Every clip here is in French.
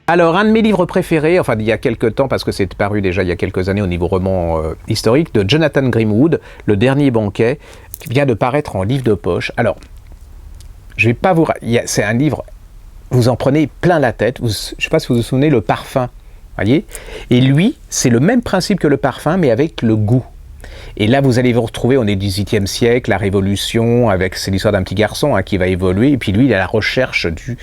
Alors, un de mes livres préférés, enfin il y a quelques temps, parce que c'est paru déjà il y a quelques années au niveau roman historique, de Jonathan Greenwood, Le Dernier Banquet, qui vient de paraître en livre de poche. Alors, je vais pas vous... C'est un livre, vous en prenez plein la tête, je ne sais pas si vous vous souvenez, le parfum, voyez. Et lui, c'est le même principe que le parfum, mais avec le goût. Et là, vous allez vous retrouver, on est du XVIIIe siècle, la Révolution, c'est l'histoire d'un petit garçon qui va évoluer, et puis lui, il est à la recherche du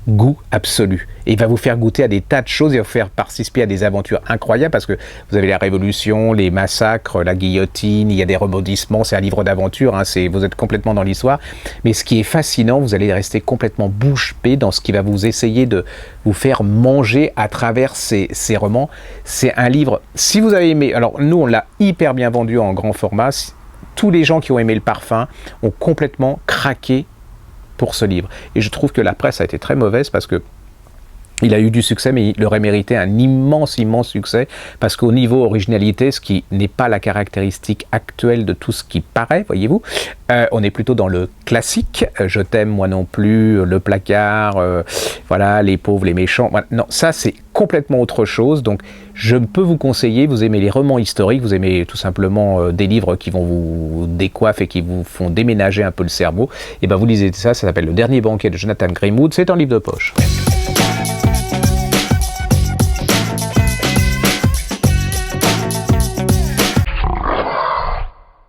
goût absolu. Et il va vous faire goûter à des tas de choses, il va vous faire participer à des aventures incroyables, parce que vous avez la Révolution, les massacres, la guillotine, il y a des rebondissements, c'est un livre d'aventure, vous êtes complètement dans l'histoire. Mais ce qui est fascinant, vous allez rester complètement bouche bée dans ce qui va vous essayer de vous faire manger à travers ces romans. C'est un livre, si vous avez aimé, alors nous on l'a hyper bien vendu en grand format, tous les gens qui ont aimé le parfum ont complètement craqué pour ce livre. Et je trouve que la presse a été très mauvaise parce que il a eu du succès, mais il aurait mérité un immense succès, parce qu'au niveau originalité, ce qui n'est pas la caractéristique actuelle de tout ce qui paraît, voyez-vous, on est plutôt dans le classique, je t'aime, moi non plus, le placard, voilà, les pauvres, les méchants, non, ça c'est complètement autre chose, donc je peux vous conseiller, vous aimez les romans historiques, vous aimez tout simplement des livres qui vont vous décoiffer et qui vous font déménager un peu le cerveau, et ben vous lisez ça, ça s'appelle Le Dernier Banquet de Jonathan Greenwood, c'est un livre de poche.